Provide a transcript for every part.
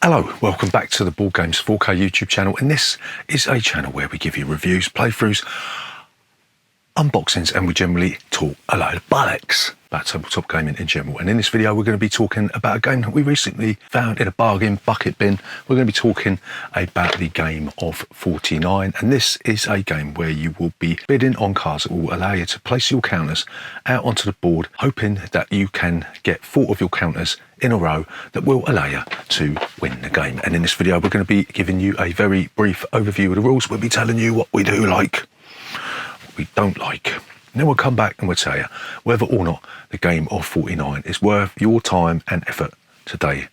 Hello, welcome back to the Boardgames 4K YouTube channel, and this is a channel where we give you reviews, playthroughs, unboxings, and we generally talk a load of bollocks about tabletop gaming in general. And in this video, we're going to be talking about a game that we recently found in a bargain bucket bin. We're going to be talking about the game of 49, and this is a game where you will be bidding on cards that will allow you to place your counters out onto the board, hoping that you can get 4 of your counters in a row that will allow you to win the game. And in this video, we're going to be giving you a very brief overview of the rules. We'll be telling you what we do like, what we don't like. And then we'll come back and we'll tell you whether or not the game of 49 is worth your time and effort today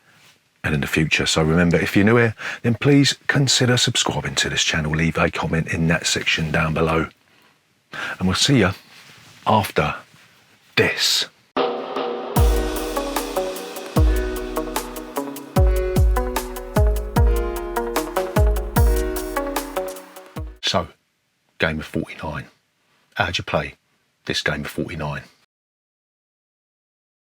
and in the future. So remember, if you're new here, then please consider subscribing to this channel. Leave a comment in that section down below. And we'll see you after this. So, game of 49. How'd you play this game of 49?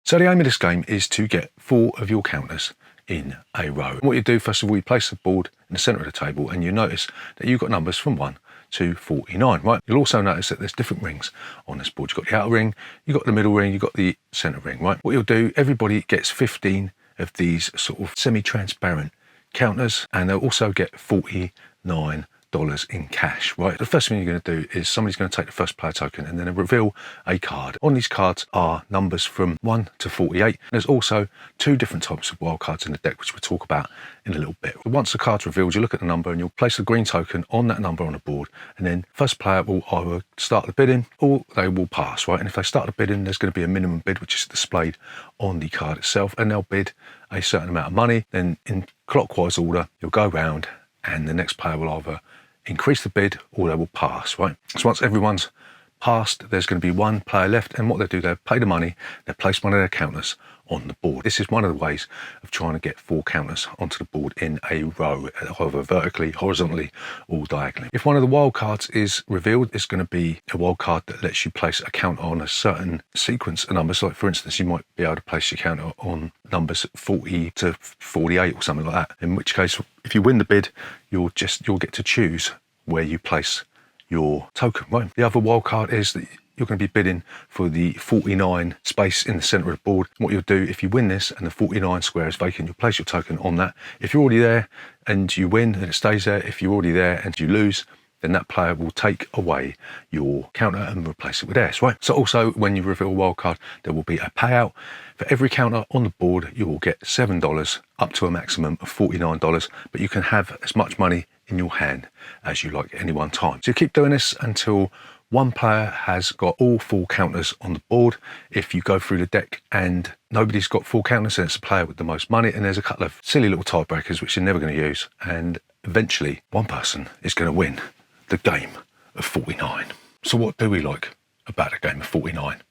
So the aim of this game is to get 4 of your counters in a row. What you do, first of all, you place the board in the centre of the table and you notice that you've got numbers from 1 to 49, right? You'll also notice that there's different rings on this board. You've got the outer ring, you've got the middle ring, you've got the centre ring, right? What you'll do, everybody gets 15 of these sort of semi-transparent counters, and they'll also get $49 in cash, right? The first thing you're going to do is somebody's going to take the first player token and then reveal a card. On these cards are numbers from 1 to 48. There's also 2 different types of wild cards in the deck, which we'll talk about in a little bit. Once the card's revealed, you look at the number and you'll place the green token on that number on the board, and then first player will either start the bidding or they will pass, right? And if they start the bidding, there's going to be a minimum bid which is displayed on the card itself, and they'll bid a certain amount of money. Then in clockwise order, you'll go round and the next player will either increase the bid or they will pass, right? So once everyone's passed, there's going to be 1 player left, and what they do, they pay the money, they place one of their counters on the board. This is one of the ways of trying to get 4 counters onto the board in a row, either vertically, horizontally, or diagonally. If one of the wild cards is revealed, it's going to be a wild card that lets you place a counter on a certain sequence of numbers. Like for instance, you might be able to place your counter on numbers 40 to 48 or something like that. In which case, if you win the bid, you'll get to choose where you place your token, right? The other wild card is that you're going to be bidding for the 49 space in the center of the board. What you'll do, if you win this and the 49 square is vacant, you'll place your token on that. If you're already there and you win, then it stays there. If you're already there and you lose, then that player will take away your counter and replace it with theirs, right? So also, when you reveal a wild card, there will be a payout. For every counter on the board, you will get $7 up to a maximum of $49, but you can have as much money in your hand as you like at any one time. So you keep doing this until one player has got all 4 counters on the board. If you go through the deck and nobody's got 4 counters, then it's the player with the most money, and there's a couple of silly little tiebreakers which you're never going to use, and eventually one person is going to win the game of 49. So what do we like about the game of 49?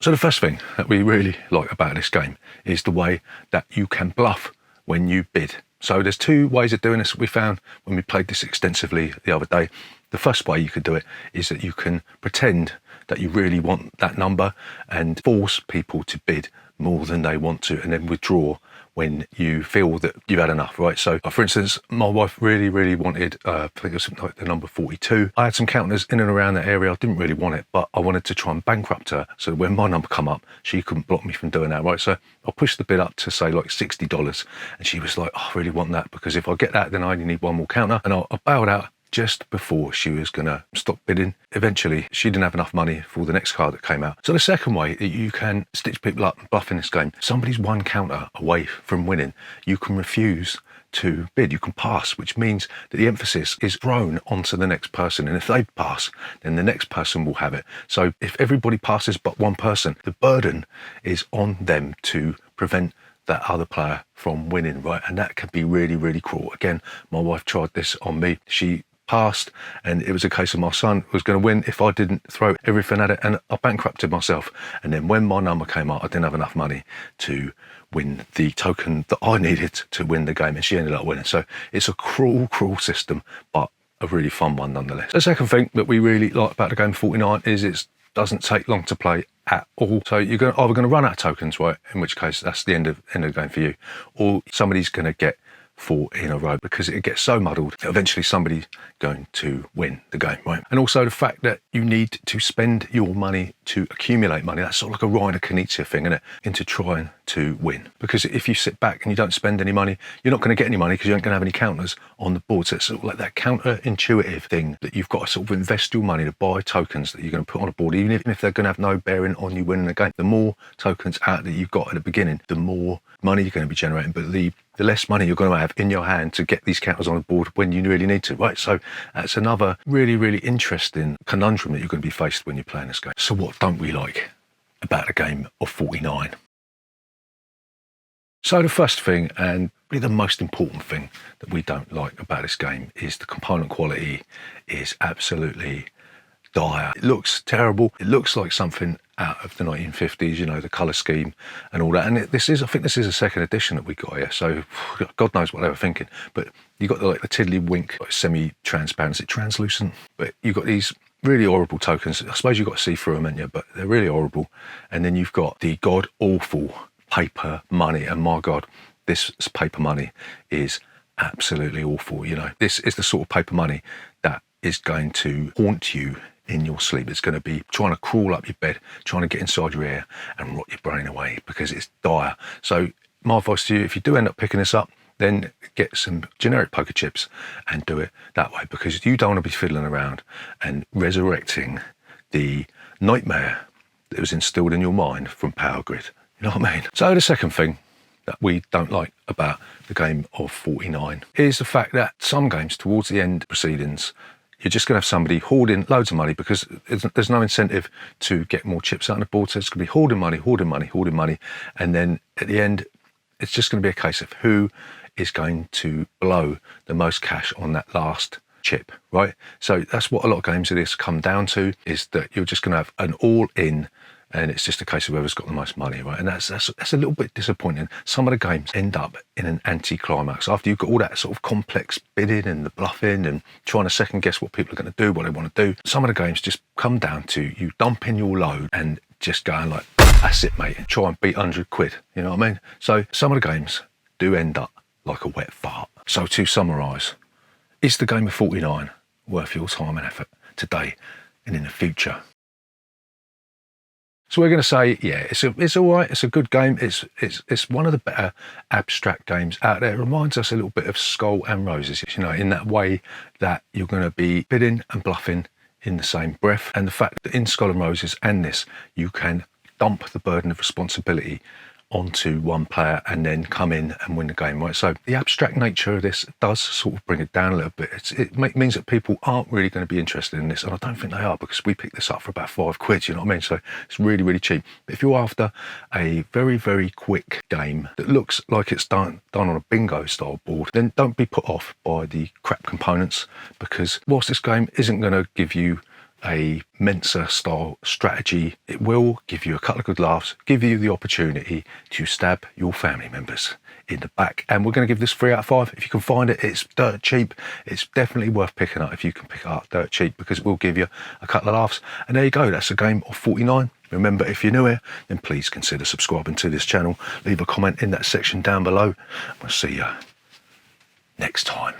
So the first thing that we really like about this game is the way that you can bluff when you bid. So there's 2 ways of doing this we found when we played this extensively the other day. The first way you could do it is that you can pretend that you really want that number and force people to bid more than they want to, and then withdraw when you feel that you've had enough, right? So for instance, my wife really wanted, I think it was something like the number 42. I had some counters in and around that area. I didn't really want it, but I wanted to try and bankrupt her, so when my number come up, she couldn't block me from doing that, right? So I pushed the bid up to say like $60, and she was like, oh, I really want that, because if I get that, then I only need 1 more counter. And I bailed out just before she was going to stop bidding. Eventually, she didn't have enough money for the next card that came out. So the second way that you can stitch people up and bluff in this game, somebody's 1 counter away from winning, you can refuse to bid, you can pass, which means that the emphasis is thrown onto the next person, and if they pass, then the next person will have it. So if everybody passes but 1 person, the burden is on them to prevent that other player from winning, right? And that can be really cruel. Again, my wife tried this on me. She passed, and it was a case of my son was going to win if I didn't throw everything at it, and I bankrupted myself. And then when my number came out, I didn't have enough money to win the token that I needed to win the game, and she ended up winning. So it's a cruel system, but a really fun one nonetheless. The second thing that we really like about the game 49 is it's doesn't take long to play at all. So you're either going to run out of tokens, right, in which case that's the end of the game for you, or somebody's going to get 4 in a row, because it gets so muddled eventually somebody's going to win the game, right? And also the fact that you need to spend your money to accumulate money. That's sort of like a Ryder Knizia thing, isn't it? Into trying to win. Because if you sit back and you don't spend any money, you're not going to get any money, because you aren't going to have any counters on the board. So it's sort of like that counterintuitive thing that you've got to sort of invest your money to buy tokens that you're going to put on a board, even if they're going to have no bearing on you winning the game. The more tokens out that you've got at the beginning, the more money you're going to be generating, but the less money you're going to have in your hand to get these counters on the board when you really need to, right? So that's another really, really interesting conundrum that you're going to be faced when you're playing this game. So what don't we like about a game of 49? So the first thing, and really the most important thing that we don't like about this game, is the component quality is absolutely dire. It looks terrible. It looks like something out of the 1950s, you know, the colour scheme and all that. And I think this is a second edition that we got here, so God knows what they were thinking. But you got the tiddly-wink, semi-transparent, is it translucent? But you've got these really horrible tokens. I suppose you've got to see through them, haven't you? But they're really horrible. And then you've got the god-awful paper money. And my God, this paper money is absolutely awful. You know, this is the sort of paper money that is going to haunt you in your sleep. It's going to be trying to crawl up your bed, trying to get inside your ear and rot your brain away, because it's dire. So my advice to you, if you do end up picking this up, then get some generic poker chips and do it that way, because you don't want to be fiddling around and resurrecting the nightmare that was instilled in your mind from Power Grid. You know what I mean? So the second thing that we don't like about the game of 49 is the fact that some games towards the end proceedings, you're just going to have somebody hoarding loads of money, because there's no incentive to get more chips out on the board. So it's going to be hoarding money. And then at the end, it's just going to be a case of who is going to blow the most cash on that last chip, right? So that's what a lot of games of this come down to, is that you're just going to have an all-in, and it's just a case of whoever's got the most money, right? And that's a little bit disappointing. Some of the games end up in an anti-climax after you've got all that sort of complex bidding and the bluffing and trying to second guess what people are going to do, what they want to do. Some of the games just come down to you dumping your load and just going like, that's it, mate, and try and beat 100 quid, you know what I mean? So some of the games do end up like a wet fart. So to summarise, is the game of 49 worth your time and effort today and in the future? So we're going to say, yeah, it's all right. It's a good game. It's one of the better abstract games out there. It reminds us a little bit of Skull and Roses, you know, in that way that you're going to be bidding and bluffing in the same breath. And the fact that in Skull and Roses and this, you can dump the burden of responsibility onto one player and then come in and win the game, right? So the abstract nature of this does sort of bring it down a little bit. It means that people aren't really going to be interested in this, and I don't think they are, because we picked this up for about £5, you know what I mean? So it's really, really cheap. But if you're after a very, very quick game that looks like it's done on a bingo style board, then don't be put off by the crap components, because whilst this game isn't going to give you a Mensa style strategy, it will give you a couple of good laughs, give you the opportunity to stab your family members in the back. And we're going to give this 3 out of 5. If you can find it, it's dirt cheap. It's definitely worth picking up if you can pick it up dirt cheap, because it will give you a couple of laughs. And there you go, that's a game of 49. Remember, if you're new here, then please consider subscribing to this channel. Leave a comment in that section down below. We'll see you next time.